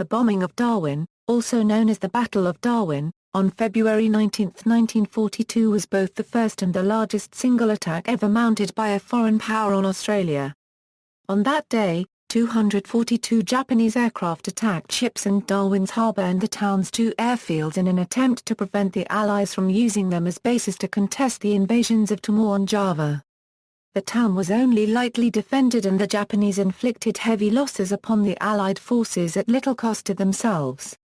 The bombing of Darwin, also known as the Battle of Darwin, on February 19, 1942 was both the first and the largest single attack ever mounted by a foreign power on Australia. On that day, 242 Japanese aircraft attacked ships in Darwin's harbour and the town's two airfields in an attempt to prevent the Allies from using them as bases to contest the invasions of Timor and Java. The town was only lightly defended and the Japanese inflicted heavy losses upon the Allied forces at little cost to themselves.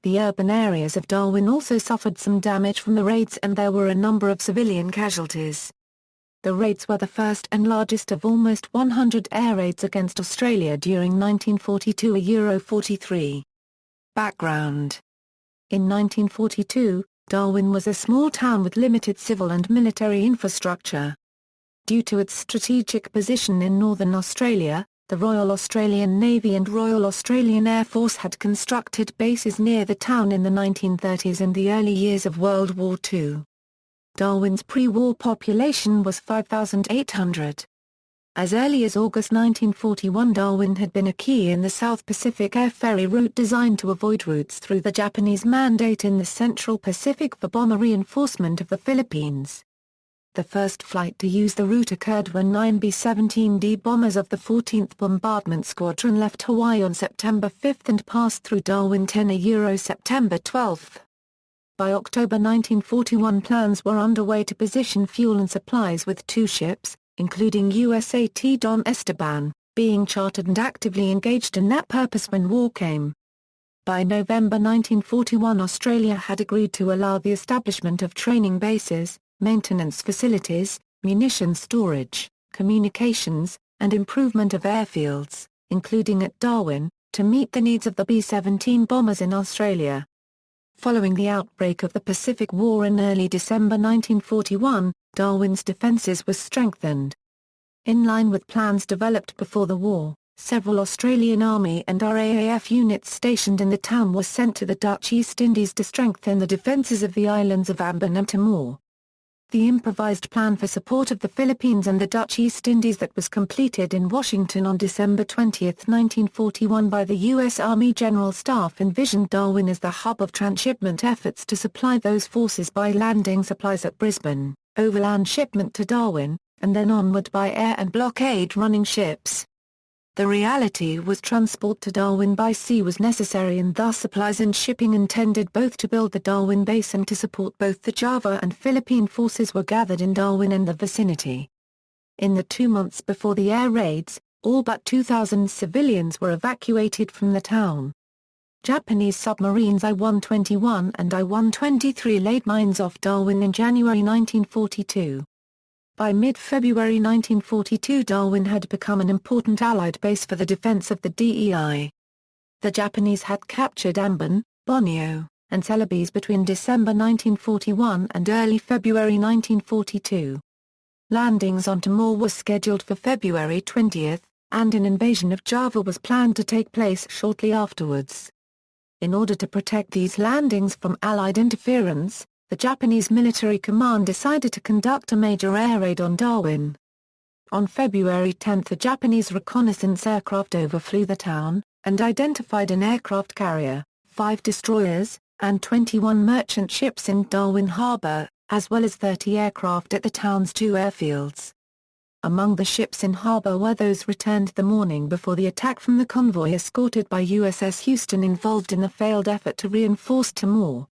The urban areas of Darwin also suffered some damage from the raids and there were a number of civilian casualties. The raids were the first and largest of almost 100 air raids against Australia during 1942. 43. Background. In 1942, Darwin was a small town with limited civil and military infrastructure. Due to its strategic position in northern Australia, the Royal Australian Navy and Royal Australian Air Force had constructed bases near the town in the 1930s and the early years of World War II. Darwin's pre-war population was 5,800. As early as August 1941, Darwin had been a key in the South Pacific air ferry route designed to avoid routes through the Japanese Mandate in the Central Pacific for bomber reinforcement of the Philippines. The first flight to use the route occurred when 9 B-17D bombers of the 14th Bombardment Squadron left Hawaii on September 5 and passed through Darwin 10 September 12. By October 1941 plans were underway to position fuel and supplies with two ships, including USAT Don Esteban, being chartered and actively engaged in that purpose when war came. By November 1941 Australia had agreed to allow the establishment of training bases, maintenance facilities, munitions storage, communications, and improvement of airfields, including at Darwin, to meet the needs of the B-17 bombers in Australia. Following the outbreak of the Pacific War in early December 1941, Darwin's defences were strengthened. In line with plans developed before the war, several Australian Army and RAAF units stationed in the town were sent to the Dutch East Indies to strengthen the defences of the islands of Ambon and Timor. The improvised plan for support of the Philippines and the Dutch East Indies that was completed in Washington on December 20, 1941 by the U.S. Army General Staff envisioned Darwin as the hub of transshipment efforts to supply those forces by landing supplies at Brisbane, overland shipment to Darwin, and then onward by air and blockade-running ships. The reality was transport to Darwin by sea was necessary and thus supplies and shipping intended both to build the Darwin base and to support both the Java and Philippine forces were gathered in Darwin and the vicinity. In the 2 months before the air raids, all but 2,000 civilians were evacuated from the town. Japanese submarines I-121 and I-123 laid mines off Darwin in January 1942. By mid-February 1942 Darwin had become an important Allied base for the defense of the DEI. The Japanese had captured Ambon, Borneo, and Celebes between December 1941 and early February 1942. Landings on Timor were scheduled for February 20, and an invasion of Java was planned to take place shortly afterwards. In order to protect these landings from Allied interference, the Japanese military command decided to conduct a major air raid on Darwin. On February 10 the Japanese reconnaissance aircraft overflew the town, and identified an aircraft carrier, 5 destroyers, and 21 merchant ships in Darwin Harbour, as well as 30 aircraft at the town's 2 airfields. Among the ships in harbour were those returned the morning before the attack from the convoy escorted by USS Houston involved in the failed effort to reinforce Timor.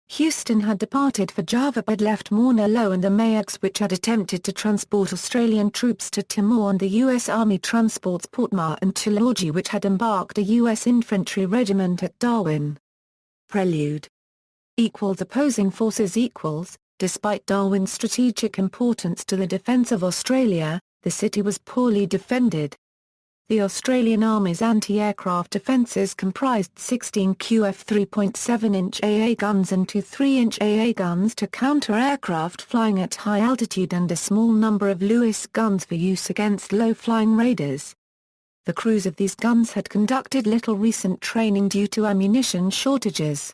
Houston had departed for Java but left Mauna Loa and the Mayaks which had attempted to transport Australian troops to Timor, and the U.S. Army transports Portmar and Tulagi which had embarked a U.S. infantry regiment at Darwin. Prelude. Opposing forces equals. Despite Darwin's strategic importance to the defence of Australia, the city was poorly defended. The Australian Army's anti-aircraft defences comprised 16 QF 3.7-inch AA guns and 2 3-inch AA guns to counter aircraft flying at high altitude and a small number of Lewis guns for use against low-flying raiders. The crews of these guns had conducted little recent training due to ammunition shortages.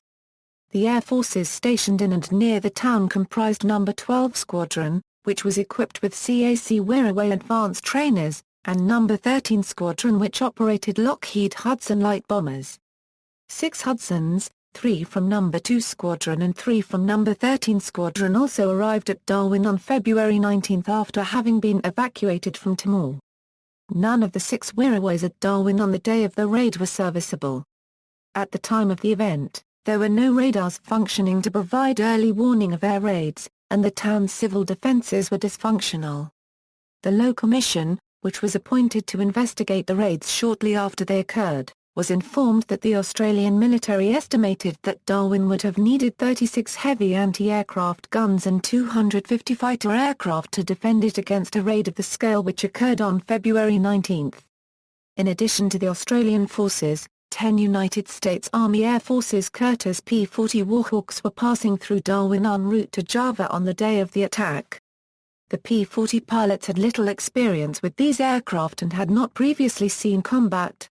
The air forces stationed in and near the town comprised No. 12 Squadron, which was equipped with CAC Wirraway advanced trainers, and No. 13 Squadron which operated Lockheed Hudson light bombers. 6 Hudsons, 3 from No. 2 Squadron and 3 from No. 13 Squadron also arrived at Darwin on February 19 after having been evacuated from Timor. None of the 6 Wirraways at Darwin on the day of the raid were serviceable. At the time of the event, there were no radars functioning to provide early warning of air raids, and the town's civil defences were dysfunctional. The Low Commission, which was appointed to investigate the raids shortly after they occurred, was informed that the Australian military estimated that Darwin would have needed 36 heavy anti-aircraft guns and 250 fighter aircraft to defend it against a raid of the scale which occurred on February 19. In addition to the Australian forces, 10 United States Army Air Force's Curtiss P-40 Warhawks were passing through Darwin en route to Java on the day of the attack. The P-40 pilots had little experience with these aircraft and had not previously seen combat.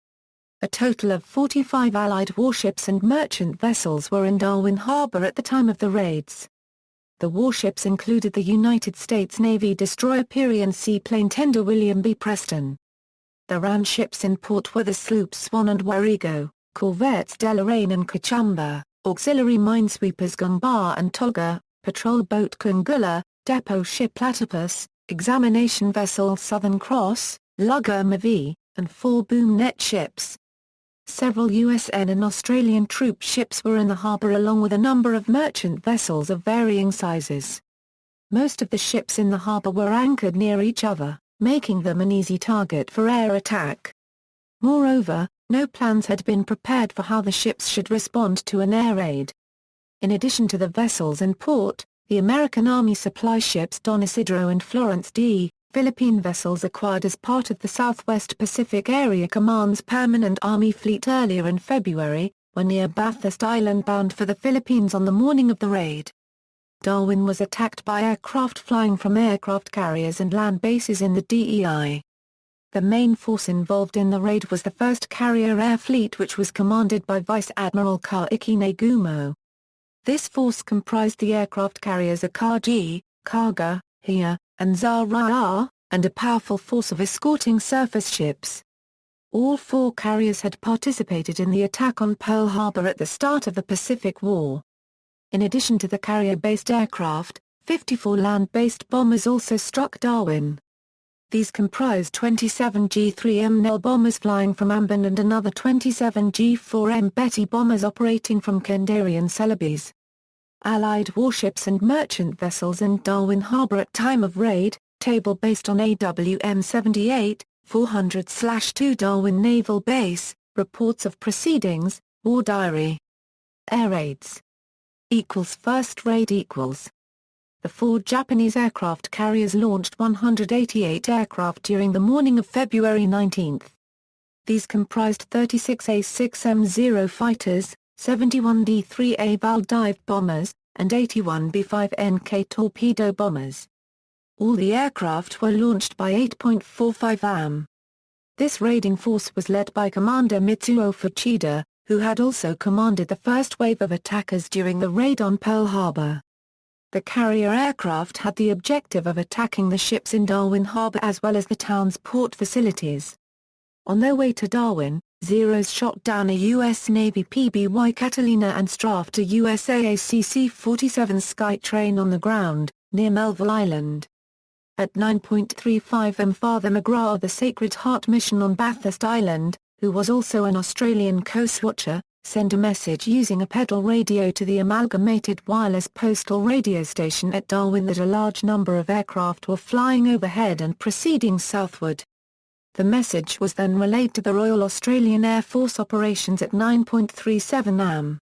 A total of 45 Allied warships and merchant vessels were in Darwin Harbour at the time of the raids. The warships included the United States Navy destroyer Peary and seaplane tender William B. Preston. The RAN ships in port were the sloops Swan and Warrego, corvettes Deloraine and Kachamba, auxiliary minesweepers Gumbar and Tolga, patrol boat Kungula, depot ship Platypus, examination vessel Southern Cross, lugger Mavi, and 4 boom net ships. Several USN and Australian troop ships were in the harbour along with a number of merchant vessels of varying sizes. Most of the ships in the harbour were anchored near each other, making them an easy target for air attack. Moreover, no plans had been prepared for how the ships should respond to an air raid. In addition to the vessels in port, the American Army supply ships Don Isidro and Florence D. Philippine vessels acquired as part of the Southwest Pacific Area Command's Permanent Army Fleet earlier in February, were near Bathurst Island bound for the Philippines on the morning of the raid. Darwin was attacked by aircraft flying from aircraft carriers and land bases in the DEI. The main force involved in the raid was the 1st Carrier Air Fleet, which was commanded by Vice Admiral Ka-iki Nagumo. This force comprised the aircraft carriers Akaji, Kaga, Hia, and Zara, and a powerful force of escorting surface ships. All 4 carriers had participated in the attack on Pearl Harbor at the start of the Pacific War. In addition to the carrier-based aircraft, 54 land-based bombers also struck Darwin. These comprised 27 G-3M Nell bombers flying from Ambon and another 27 G-4M Betty bombers operating from Kendari and Celebes. Allied warships and merchant vessels in Darwin Harbour at time of raid, table based on AWM 78, 400/2 Darwin Naval Base, reports of proceedings, War Diary. Air raids. First raid equals. The 4 Japanese aircraft carriers launched 188 aircraft during the morning of February 19. These comprised 36 A-6M0 fighters, 71 D-3A Val dive bombers, and 81 B-5NK torpedo bombers. All the aircraft were launched by 8.45 am. This raiding force was led by Commander Mitsuo Fuchida, who had also commanded the first wave of attackers during the raid on Pearl Harbor. The carrier aircraft had the objective of attacking the ships in Darwin Harbor as well as the town's port facilities. On their way to Darwin, Zeros shot down a U.S. Navy PBY Catalina and strafed a USAA C-47 Skytrain on the ground, near Melville Island. At 9.35 am Father McGrath of the Sacred Heart Mission on Bathurst Island, who was also an Australian coast watcher, sent a message using a pedal radio to the Amalgamated Wireless Postal Radio Station at Darwin that a large number of aircraft were flying overhead and proceeding southward. The message was then relayed to the Royal Australian Air Force Operations at 9.37 am.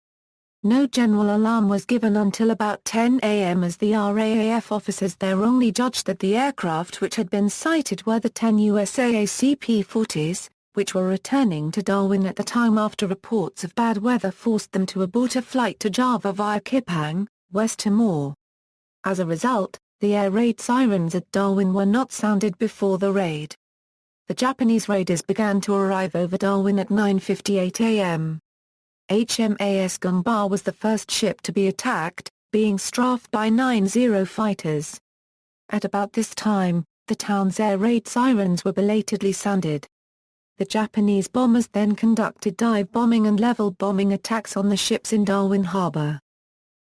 No general alarm was given until about 10 am as the RAAF officers there wrongly judged that the aircraft which had been sighted were the 10 USAA CP-40s, which were returning to Darwin at the time after reports of bad weather forced them to abort a flight to Java via Kipang, West Timor. As a result, the air raid sirens at Darwin were not sounded before the raid. The Japanese raiders began to arrive over Darwin at 9:58 am. HMAS Gumbar was the first ship to be attacked, being strafed by 9 Zero fighters. At about this time, the town's air raid sirens were belatedly sounded. The Japanese bombers then conducted dive bombing and level bombing attacks on the ships in Darwin Harbour.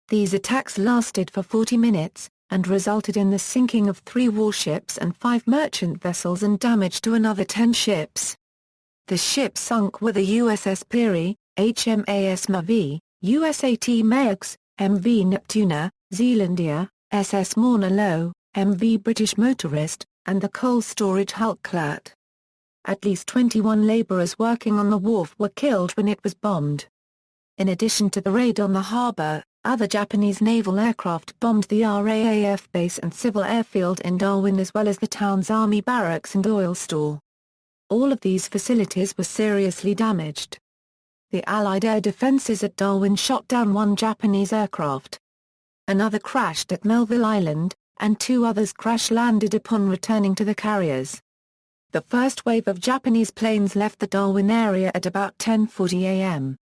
These attacks lasted for 40 minutes, and resulted in the sinking of 3 warships and 5 merchant vessels and damage to another 10 ships. The ships sunk were the USS Peary, HMAS Mavi, USAT Meigs, MV Neptuna, Zealandia, SS Mauna Loa, MV British Motorist, and the coal storage hulk Clat. At least 21 labourers working on the wharf were killed when it was bombed. In addition to the raid on the harbour, other Japanese naval aircraft bombed the RAAF base and civil airfield in Darwin as well as the town's army barracks and oil store. All of these facilities were seriously damaged. The Allied air defences at Darwin shot down 1 Japanese aircraft. Another crashed at Melville Island, and 2 others crash-landed upon returning to the carriers. The first wave of Japanese planes left the Darwin area at about 10:40 a.m.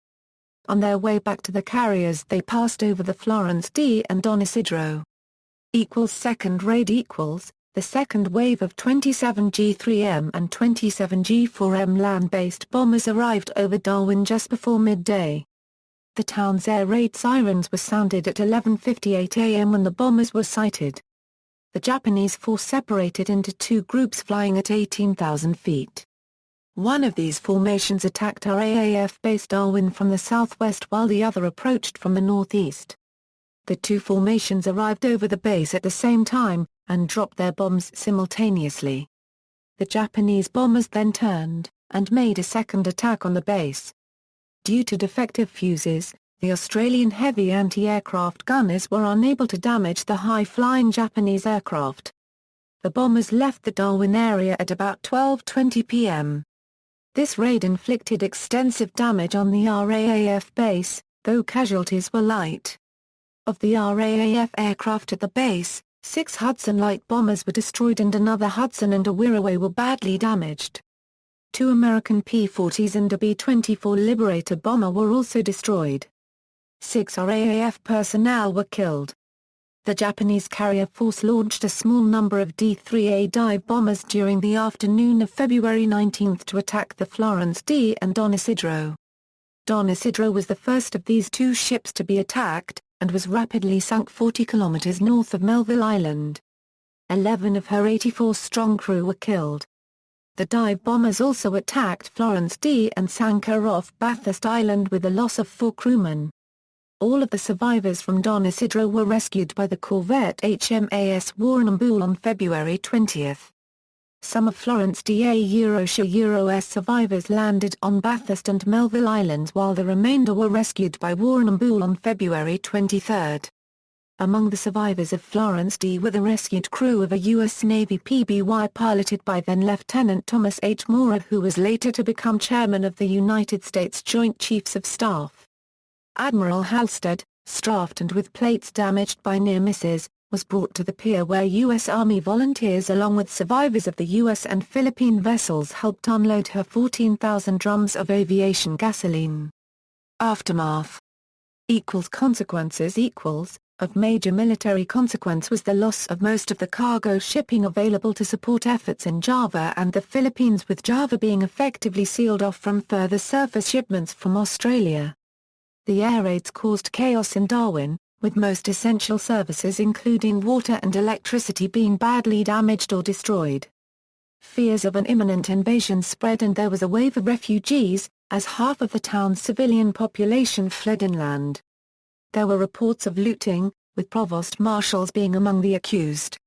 On their way back to the carriers they passed over the Florence D and Don Isidro. Second raid the second wave of 27 G3M and 27 G4M land-based bombers arrived over Darwin just before midday. The town's air raid sirens were sounded at 11:58 a.m. when the bombers were sighted. The Japanese force separated into 2 groups flying at 18,000 feet. One of these formations attacked RAAF base Darwin from the southwest while the other approached from the northeast. The 2 formations arrived over the base at the same time, and dropped their bombs simultaneously. The Japanese bombers then turned, and made a second attack on the base. Due to defective fuses, the Australian heavy anti-aircraft gunners were unable to damage the high-flying Japanese aircraft. The bombers left the Darwin area at about 12:20 p.m. This raid inflicted extensive damage on the RAAF base, though casualties were light. Of the RAAF aircraft at the base, 6 Hudson light bombers were destroyed and another Hudson and a Wirraway were badly damaged. 2 American P-40s and a B-24 Liberator bomber were also destroyed. 6 RAAF personnel were killed. The Japanese carrier force launched a small number of D-3A dive bombers during the afternoon of February 19 to attack the Florence D and Don Isidro. Don Isidro was the first of these 2 ships to be attacked, and was rapidly sunk 40 kilometers north of Melville Island. 11 of her 84-strong crew were killed. The dive bombers also attacked Florence D and sank her off Bathurst Island with the loss of 4 crewmen. All of the survivors from Don Isidro were rescued by the corvette HMAS Warrnambool on February 20. Some of Florence D''s survivors landed on Bathurst and Melville Islands while the remainder were rescued by Warrnambool on February 23. Among the survivors of Florence D were the rescued crew of a U.S. Navy PBY piloted by then-Lieutenant Thomas H. Maurer, who was later to become chairman of the United States Joint Chiefs of Staff. Admiral Halstead, strafed and with plates damaged by near misses, was brought to the pier where U.S. Army volunteers along with survivors of the U.S. and Philippine vessels helped unload her 14,000 drums of aviation gasoline. Aftermath. Consequences. Of major military consequence was the loss of most of the cargo shipping available to support efforts in Java and the Philippines, with Java being effectively sealed off from further surface shipments from Australia. The air raids caused chaos in Darwin, with most essential services including water and electricity being badly damaged or destroyed. Fears of an imminent invasion spread and there was a wave of refugees, as half of the town's civilian population fled inland. There were reports of looting, with provost marshals being among the accused.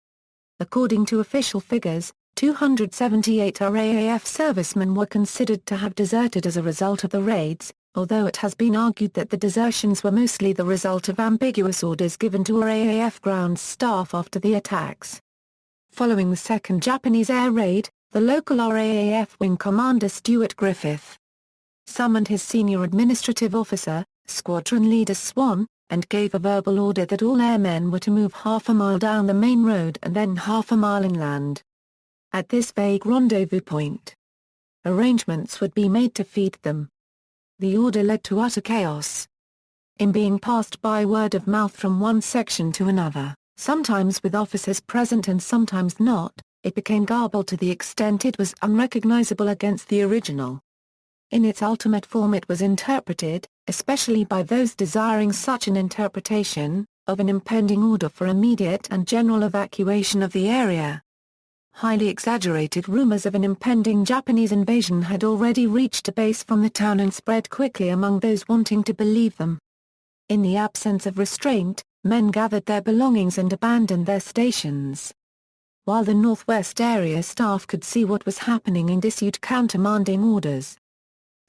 According to official figures, 278 RAAF servicemen were considered to have deserted as a result of the raids, although it has been argued that the desertions were mostly the result of ambiguous orders given to RAAF ground staff after the attacks. Following the second Japanese air raid, the local RAAF wing commander Stuart Griffith summoned his senior administrative officer, squadron leader Swan, and gave a verbal order that all airmen were to move half a mile down the main road and then half a mile inland. At this vague rendezvous point, arrangements would be made to feed them. The order led to utter chaos. In being passed by word of mouth from one section to another, sometimes with officers present and sometimes not, it became garbled to the extent it was unrecognizable against the original. In its ultimate form it was interpreted, especially by those desiring such an interpretation, of an impending order for immediate and general evacuation of the area. Highly exaggerated rumors of an impending Japanese invasion had already reached a base from the town and spread quickly among those wanting to believe them. In the absence of restraint, men gathered their belongings and abandoned their stations. While the Northwest Area staff could see what was happening and issued countermanding orders.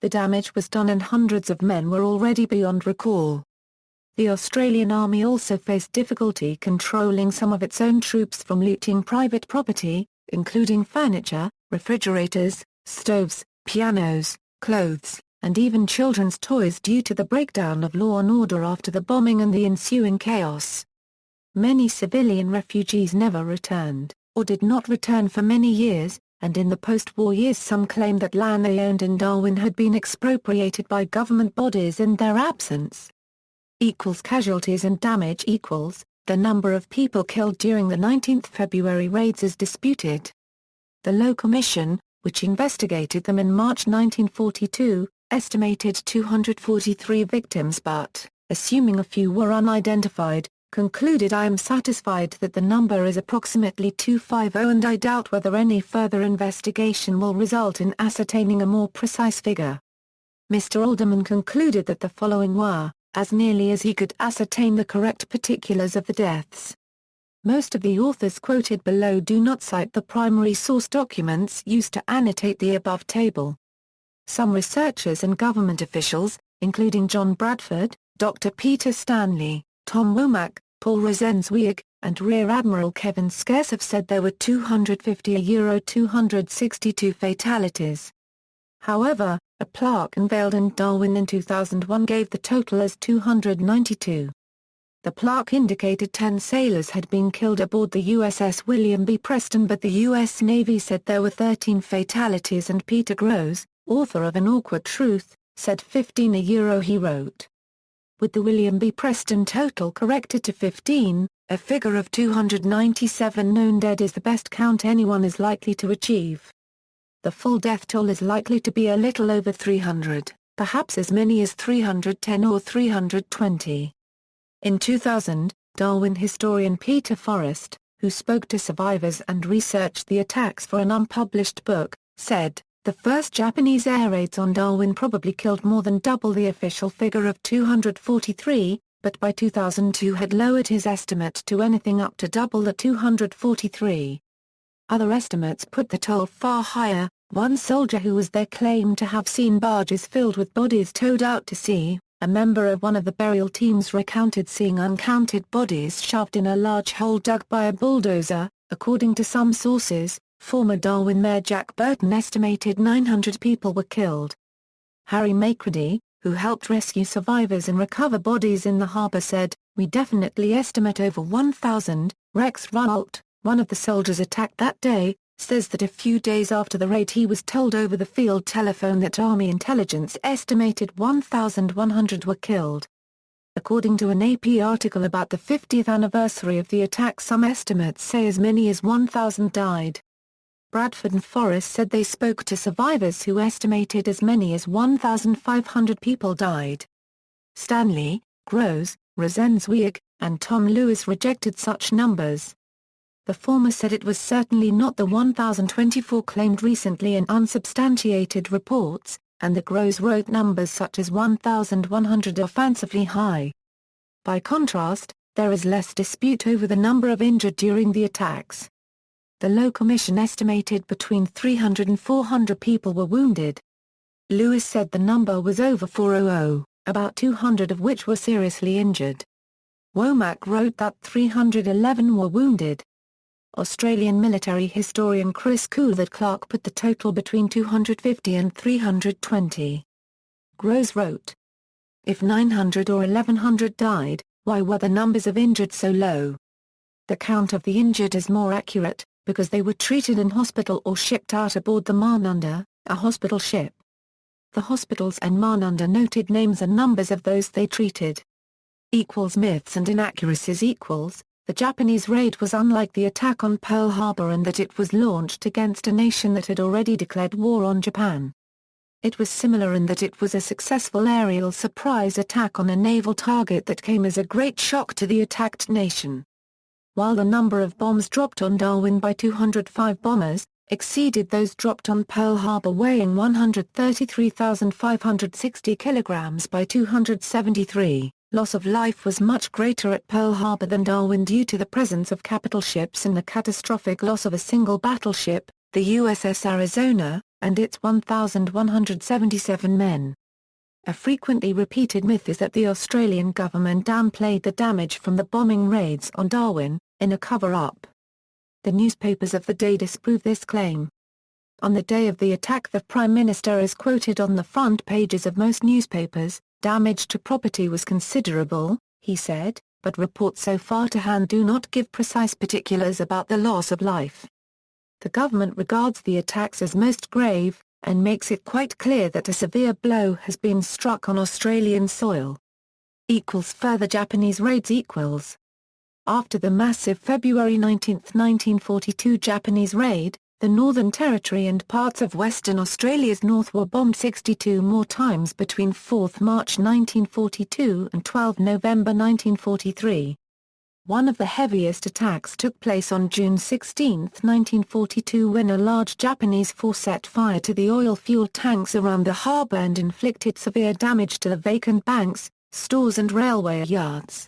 The damage was done and hundreds of men were already beyond recall. The Australian Army also faced difficulty controlling some of its own troops from looting private property, including furniture, refrigerators, stoves, pianos, clothes, and even children's toys due to the breakdown of law and order after the bombing and the ensuing chaos. Many civilian refugees never returned, or did not return for many years, and in the post-war years some claim that land they owned in Darwin had been expropriated by government bodies in their absence. Casualties and damage equals, the number of people killed during the 19th February raids is disputed. The Low Commission, which investigated them in March 1942, estimated 243 victims but, assuming a few were unidentified, concluded I am satisfied that the number is approximately 250 and I doubt whether any further investigation will result in ascertaining a more precise figure. Mr. Alderman concluded that the following were, as nearly as he could ascertain the correct particulars of the deaths. Most of the authors quoted below do not cite the primary source documents used to annotate the above table. Some researchers and government officials, including John Bradford, Dr. Peter Stanley, Tom Womack, Paul Rosenzweig, and Rear Admiral Kevin Scarce have said there were 262 fatalities. However, a plaque unveiled in Darwin in 2001 gave the total as 292. The plaque indicated 10 sailors had been killed aboard the USS William B. Preston, but the U.S. Navy said there were 13 fatalities, and Peter Groves, author of An Awkward Truth, said 15. He wrote. With the William B. Preston total corrected to 15, a figure of 297 known dead is the best count anyone is likely to achieve. The full death toll is likely to be a little over 300, perhaps as many as 310 or 320. In 2000, Darwin historian Peter Forrest, who spoke to survivors and researched the attacks for an unpublished book, said, "The first Japanese air raids on Darwin probably killed more than double the official figure of 243, but by 2002 had lowered his estimate to anything up to double the 243. Other estimates put the toll far higher. One soldier who was there claimed to have seen barges filled with bodies towed out to sea. A member of one of the burial teams recounted seeing uncounted bodies shoved in a large hole dug by a bulldozer. According to some sources, former Darwin Mayor Jack Burton estimated 900 people were killed. Harry Macready, who helped rescue survivors and recover bodies in the harbour, said, "We definitely estimate over 1,000. Rex Rult, one of the soldiers attacked that day, says that a few days after the raid he was told over the field telephone that Army intelligence estimated 1,100 were killed." According to an AP article about the 50th anniversary of the attack, some estimates say as many as 1,000 died. Bradford and Forrest said they spoke to survivors who estimated as many as 1,500 people died. Stanley, Groves, Rosenzweig, and Tom Lewis rejected such numbers. The former said it was certainly not the 1,024 claimed recently in unsubstantiated reports, and the Groves wrote numbers such as 1,100 are fancifully high. By contrast, there is less dispute over the number of injured during the attacks. The Low Commission estimated between 300 and 400 people were wounded. Lewis said the number was over 400, about 200 of which were seriously injured. Womack wrote that 311 were wounded. Australian military historian Chris Coulthard-Clarke put the total between 250 and 320. Groves wrote, "If 900 or 1,100 died, why were the numbers of injured so low? The count of the injured is more accurate, because they were treated in hospital or shipped out aboard the Manunda, a hospital ship. The hospitals and Manunda noted names and numbers of those they treated. Myths and inaccuracies equals, the Japanese raid was unlike the attack on Pearl Harbor in that it was launched against a nation that had already declared war on Japan. It was similar in that it was a successful aerial surprise attack on a naval target that came as a great shock to the attacked nation. While the number of bombs dropped on Darwin by 205 bombers, exceeded those dropped on Pearl Harbor weighing 133,560 kilograms by 273, loss of life was much greater at Pearl Harbor than Darwin due to the presence of capital ships and the catastrophic loss of a single battleship, the USS Arizona, and its 1,177 men. A frequently repeated myth is that the Australian government downplayed the damage from the bombing raids on Darwin, in a cover-up. The newspapers of the day disprove this claim. On the day of the attack, the Prime Minister is quoted on the front pages of most newspapers. Damage to property was considerable, he said, but reports so far to hand do not give precise particulars about the loss of life. The government regards the attacks as most grave, and makes it quite clear that a severe blow has been struck on Australian soil. Further Japanese raids After the massive February 19, 1942 Japanese raid, the Northern Territory and parts of Western Australia's north were bombed 62 more times between 4 March 1942 and 12 November 1943. One of the heaviest attacks took place on June 16, 1942 when a large Japanese force set fire to the oil-fueled tanks around the harbour and inflicted severe damage to the vacant banks, stores and railway yards.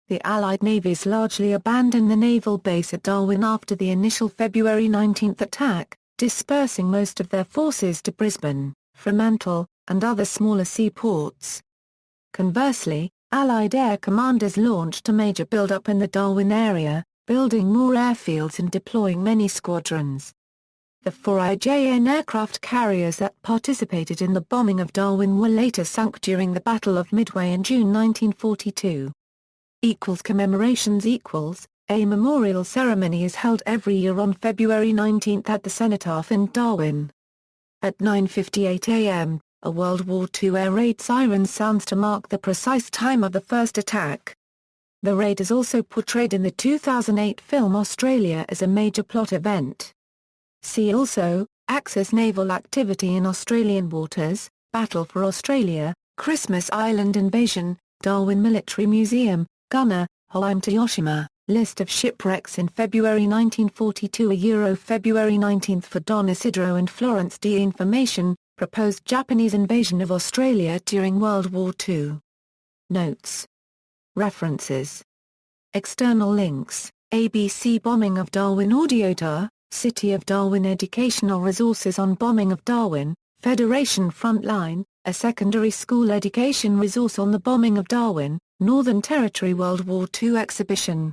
The Allied navies largely abandoned the naval base at Darwin after the initial February 19 attack, dispersing most of their forces to Brisbane, Fremantle, and other smaller seaports. Conversely, Allied air commanders launched a major build-up in the Darwin area, building more airfields and deploying many squadrons. The 4 IJN aircraft carriers that participated in the bombing of Darwin were later sunk during the Battle of Midway in June 1942. Commemorations A memorial ceremony is held every year on February 19 at the Cenotaph in Darwin. At 9:58 a.m., a World War II air raid siren sounds to mark the precise time of the first attack. The raid is also portrayed in the 2008 film Australia as a major plot event. See also, Axis naval activity in Australian waters, Battle for Australia, Christmas Island invasion, Darwin Military Museum, Gunner, Hawaii to Yoshima, list of shipwrecks in February 1942 February 19 for Don Isidro and Florence D. Information, proposed Japanese invasion of Australia during World War II. Notes. References. External links, ABC Bombing of Darwin Audio Tour, City of Darwin Educational Resources on Bombing of Darwin, Federation Frontline, a secondary school education resource on the bombing of Darwin, Northern Territory World War II exhibition.